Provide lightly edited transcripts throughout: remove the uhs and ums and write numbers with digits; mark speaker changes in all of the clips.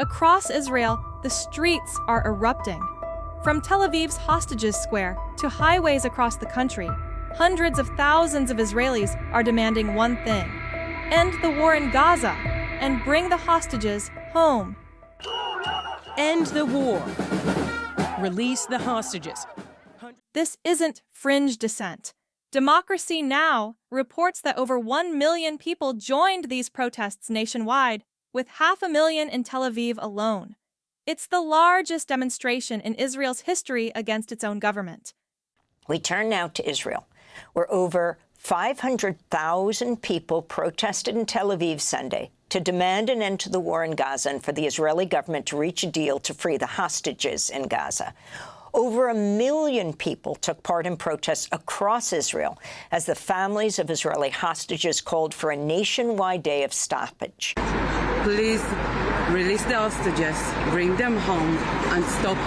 Speaker 1: Across Israel, the streets are erupting. From Tel Aviv's Hostages Square to highways across the country, hundreds of thousands of Israelis are demanding one thing: end the war in Gaza and bring the hostages home.
Speaker 2: End the war. Release the hostages.
Speaker 1: This isn't fringe dissent. Democracy Now! Reports that over 1 million people joined these protests nationwide, with 500,000 in Tel Aviv alone. It's the largest demonstration in Israel's history against its own government.
Speaker 3: We turn now to Israel, where over 500,000 people protested in Tel Aviv Sunday to demand an end to the war in Gaza and for the Israeli government to reach a deal to free the hostages in Gaza. Over 1 million people took part in protests across Israel as the families of Israeli hostages called for a nationwide day of stoppage.
Speaker 4: Please release the hostages, bring them home, and stop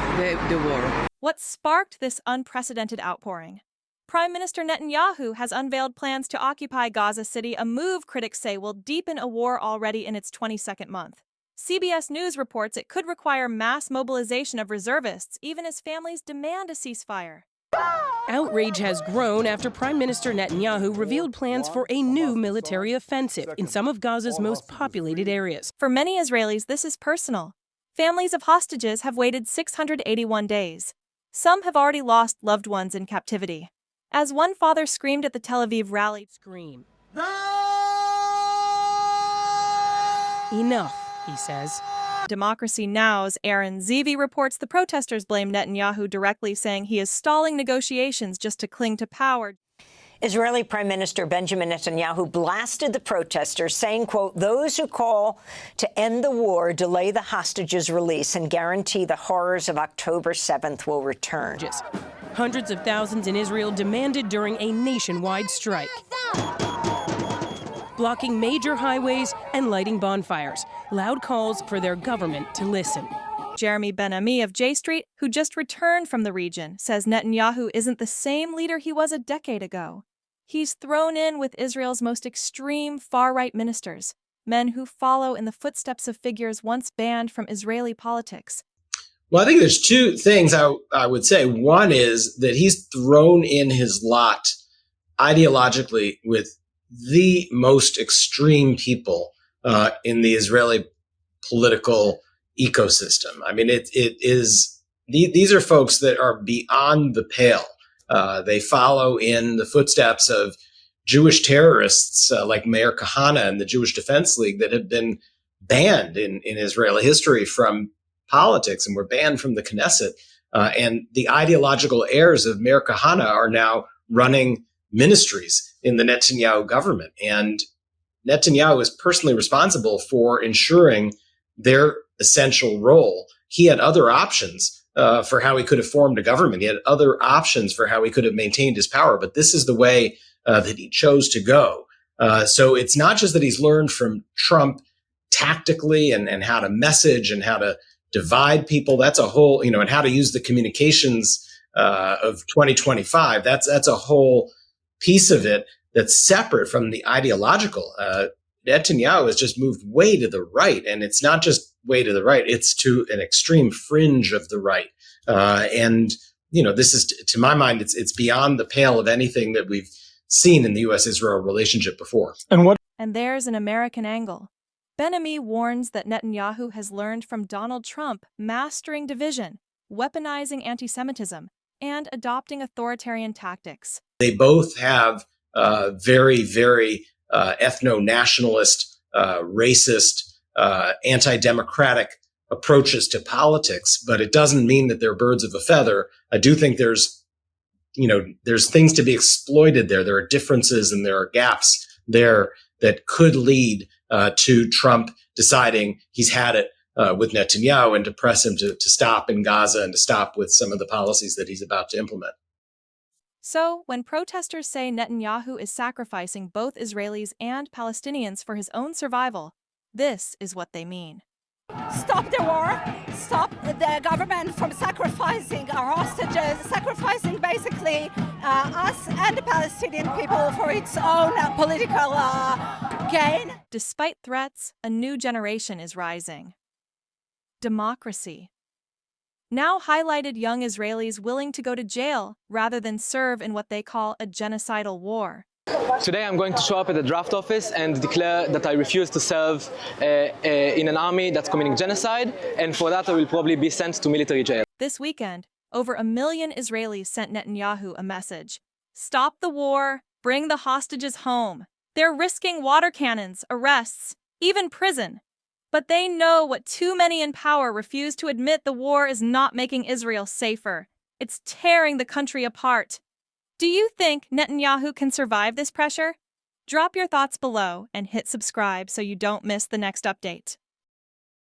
Speaker 4: the war.
Speaker 1: What sparked this unprecedented outpouring? Prime Minister Netanyahu has unveiled plans to occupy Gaza City, a move critics say will deepen a war already in its 22nd month. CBS News reports it could require mass mobilization of reservists, even as families demand a ceasefire.
Speaker 2: Outrage has grown after Prime Minister Netanyahu revealed plans for a new military offensive in some of Gaza's most populated areas.
Speaker 1: For many Israelis, this is personal. Families of hostages have waited 681 days. Some have already lost loved ones in captivity. As one father screamed at the Tel Aviv rally,
Speaker 2: "Scream. Enough," he says.
Speaker 1: Democracy Now!'s Aaron Zevi reports the protesters blame Netanyahu directly, saying he is stalling negotiations just to cling to power.
Speaker 3: Israeli Prime Minister Benjamin Netanyahu blasted the protesters, saying, quote, "Those who call to end the war, delay the hostages' release, and guarantee the horrors of October 7th will return."
Speaker 2: Hundreds of thousands in Israel demanded during a nationwide strike, blocking major highways and lighting bonfires, loud calls for their government to listen.
Speaker 1: Jeremy Ben-Ami of J Street, who just returned from the region, says Netanyahu isn't the same leader he was a decade ago. He's thrown in with Israel's most extreme far-right ministers, men who follow in the footsteps of figures once banned from Israeli politics.
Speaker 5: Well, I think there's two things I would say. One is that he's thrown in his lot ideologically with the most extreme people in the Israeli political ecosystem. I mean, these are folks that are beyond the pale. They follow in the footsteps of Jewish terrorists like Meir Kahane and the Jewish Defense League that have been banned in Israeli history from politics and were banned from the Knesset. And the ideological heirs of Meir Kahane are now running ministries in the Netanyahu government. And Netanyahu is personally responsible for ensuring their essential role. He had other options for how he could have formed a government. He had other options for how he could have maintained his power. But this is the way that he chose to go. So it's not just that he's learned from Trump tactically and how to message and how to divide people. That's a whole, and how to use the communications of 2025. That's a whole piece of it that's separate from the ideological. Netanyahu has just moved way to the right, and it's not just way to the right; it's to an extreme fringe of the right. And this is, to my mind, it's beyond the pale of anything that we've seen in the U.S.-Israel relationship before.
Speaker 1: And there's an American angle. Ben-Ami warns that Netanyahu has learned from Donald Trump mastering division, weaponizing anti-Semitism, and adopting authoritarian tactics.
Speaker 5: They both have very, very ethno-nationalist, racist, anti-democratic approaches to politics, but it doesn't mean that they're birds of a feather. I do think there's things to be exploited there. There are differences and there are gaps there that could lead to Trump deciding he's had it with Netanyahu and to press him to stop in Gaza and to stop with some of the policies that he's about to implement.
Speaker 1: So, when protesters say Netanyahu is sacrificing both Israelis and Palestinians for his own survival, this is what they mean.
Speaker 6: Stop the war, stop the government from sacrificing our hostages, sacrificing basically us and the Palestinian people for its own political gain.
Speaker 1: Despite threats, a new generation is rising. democracy. Now highlighted young Israelis willing to go to jail rather than serve in what they call a genocidal war.
Speaker 7: Today I'm going to show up at the draft office and declare that I refuse to serve in an army that's committing genocide, and for that I will probably be sent to military jail.
Speaker 1: This weekend, over 1 million Israelis sent Netanyahu a message. Stop the war, bring the hostages home. They're risking water cannons, arrests, even prison. But they know what too many in power refuse to admit: the war is not making Israel safer. It's tearing the country apart. Do you think Netanyahu can survive this pressure? Drop your thoughts below and hit subscribe so you don't miss the next update.